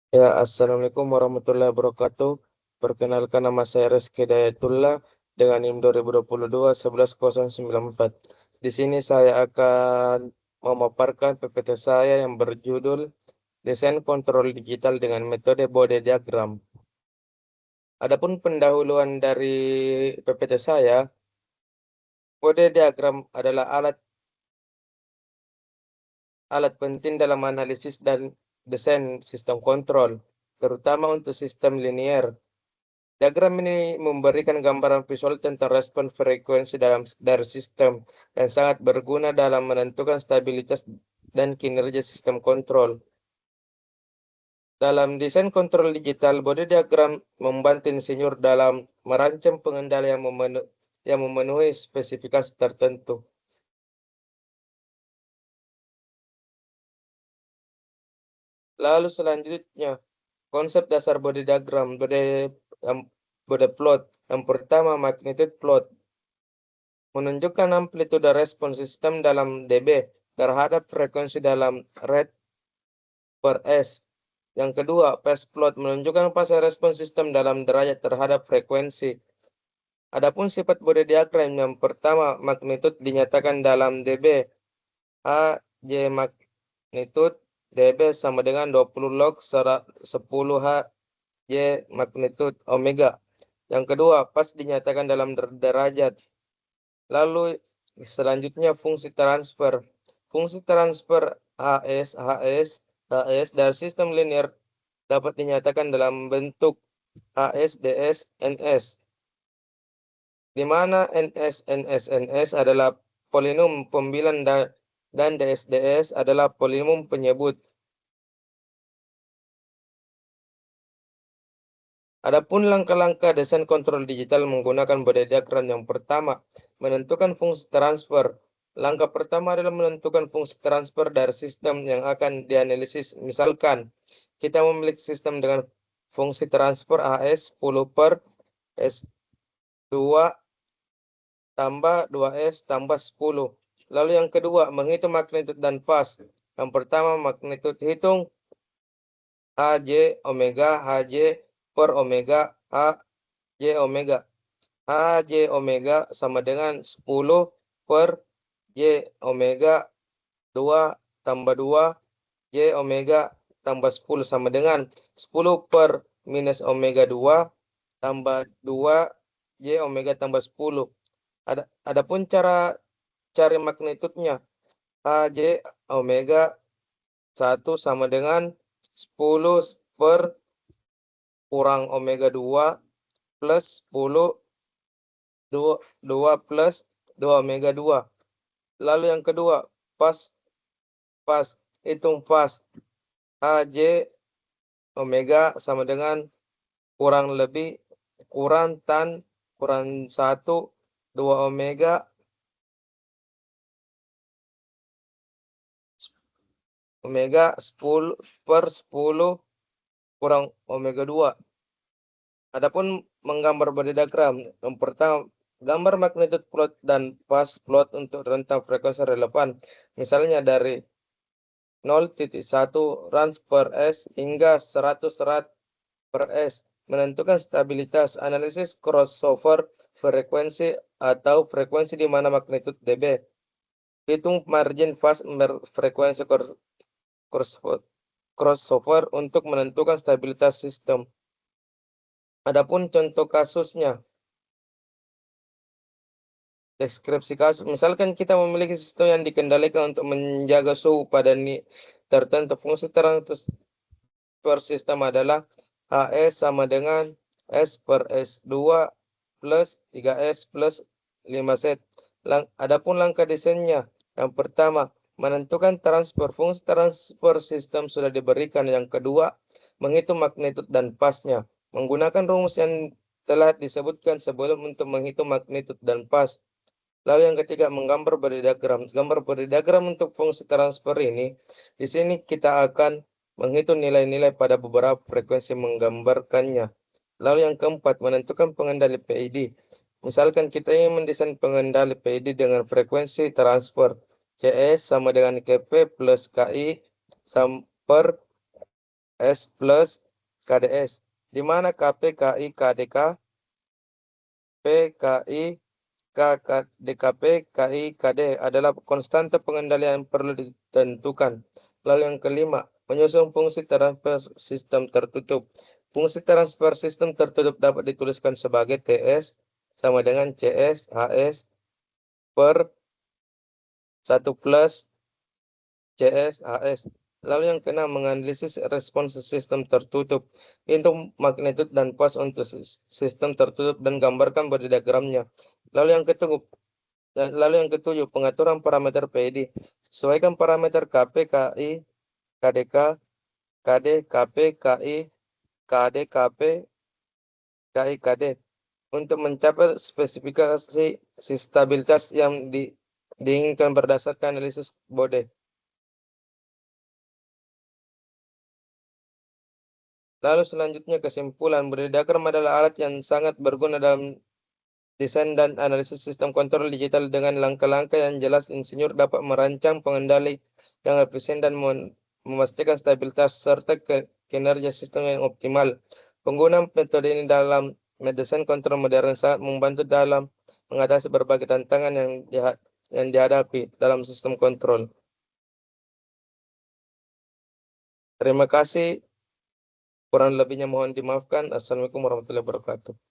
Ya, Assalamualaikum warahmatullahi wabarakatuh. Perkenalkan, nama saya Reski Dayatullah dengan NIM 2022 11094. Di sini saya akan memaparkan PPT saya yang berjudul Desain Kontrol Digital dengan Metode Bode Diagram. Adapun pendahuluan dari PPT saya, Bode Diagram adalah alat penting dalam analisis dan desain sistem kontrol, terutama untuk sistem linear. Diagram ini memberikan gambaran visual tentang respon frekuensi dari sistem yang sangat berguna dalam menentukan stabilitas dan kinerja sistem kontrol. Dalam desain kontrol digital, body diagram membantu insinyur dalam merancang pengendali yang memenuhi spesifikasi tertentu. Lalu selanjutnya, konsep dasar body diagram, um, body plot. Yang pertama, magnitude plot menunjukkan amplitude respon sistem dalam dB terhadap frekuensi dalam rate per S. Yang kedua, phase plot menunjukkan fase respon sistem dalam derajat terhadap frekuensi. Adapun sifat body diagram, yang pertama, magnitude dinyatakan dalam dB. H magnitude dB sama dengan 20 log 10 H magnitude omega. Yang kedua, phase dinyatakan dalam derajat. Lalu selanjutnya fungsi transfer. Fungsi transfer HS dari sistem linear dapat dinyatakan dalam bentuk HS, DS, NS, di mana NS adalah polinom pembilang dan DS adalah polinom penyebut. Adapun langkah-langkah desain kontrol digital menggunakan body diagram, yang pertama, menentukan fungsi transfer. Langkah pertama adalah menentukan fungsi transfer dari sistem yang akan dianalisis. Misalkan, kita memiliki sistem dengan fungsi transfer AS 10 per S2 tambah 2S tambah 10. Lalu yang kedua, menghitung magnitude dan phase. Yang pertama, magnitude hitung HJ omega HJ per omega HJ omega. HJ omega sama dengan 10 per J omega 2 tambah 2 J omega tambah 10 sama dengan 10 per minus omega 2 tambah 2 J omega tambah 10. Adapun cara cari magnitudenya, HJ omega 1 sama dengan 10 per kurang omega 2 plus 10 2 plus 2 omega 2. Lalu yang kedua, pas pas hitung pas HJ omega sama dengan kurang lebih kurang tan kurang 1 2 omega omega 10 per 10 kurang omega 2. Adapun menggambar body diagram, yang pertama, gambar magnitude plot dan phase plot untuk rentang frekuensi relevan. Misalnya dari 0,1 rans per S hingga 100 rad per S. Menentukan stabilitas, analisis crossover frekuensi atau frekuensi di mana magnitude dB. Hitung margin phase frekuensi crossover untuk menentukan stabilitas sistem. Adapun contoh kasusnya, deskripsi kasus, misalkan kita memiliki sistem yang dikendalikan untuk menjaga suhu pada tertentu. Fungsi transfer sistem adalah HS sama dengan S per S2 plus 3S plus 5Z. Adapun langkah desainnya, yang pertama, menentukan transfer. Fungsi transfer sistem sudah diberikan. Yang kedua, menghitung magnitude dan pasnya menggunakan rumus yang telah disebutkan sebelum untuk menghitung magnitude dan pas. Lalu yang ketiga, menggambar body diagram. Gambar body diagram untuk fungsi transfer ini, di sini kita akan menghitung nilai-nilai pada beberapa frekuensi menggambarkannya. Lalu yang keempat, menentukan pengendali PID. Misalkan kita ingin mendesain pengendali PID dengan frekuensi transfer CS sama dengan KP plus KI per S plus KDS, di mana KP, KI, KDK, PKI, DKP, KI, KD adalah konstanta pengendalian yang perlu ditentukan. Lalu yang kelima, menyusun fungsi transfer sistem tertutup. Fungsi transfer sistem tertutup dapat dituliskan sebagai TS sama dengan CS HS per 1 plus CS HS. Lalu yang keenam, menganalisis respons sistem tertutup. Untuk magnitude dan pas untuk sistem tertutup dan gambarkan body diagramnya. Lalu yang ketujuh, pengaturan parameter PID. Sesuaikan parameter KP, KI, KDK, KD, KP, KI, KD, KP, KI, KD untuk mencapai spesifikasi stabilitas yang diinginkan berdasarkan analisis body. Lalu selanjutnya kesimpulan, body diagram adalah alat yang sangat berguna dalam desain dan analisis sistem kontrol digital. Dengan langkah-langkah yang jelas, insinyur dapat merancang pengendali yang efisien dan memastikan stabilitas serta kinerja sistem yang optimal. Penggunaan metode ini dalam desain kontrol modern sangat membantu dalam mengatasi berbagai tantangan yang dihadapi dalam sistem kontrol. Terima kasih. Kurang lebihnya mohon dimaafkan. Assalamualaikum warahmatullahi wabarakatuh.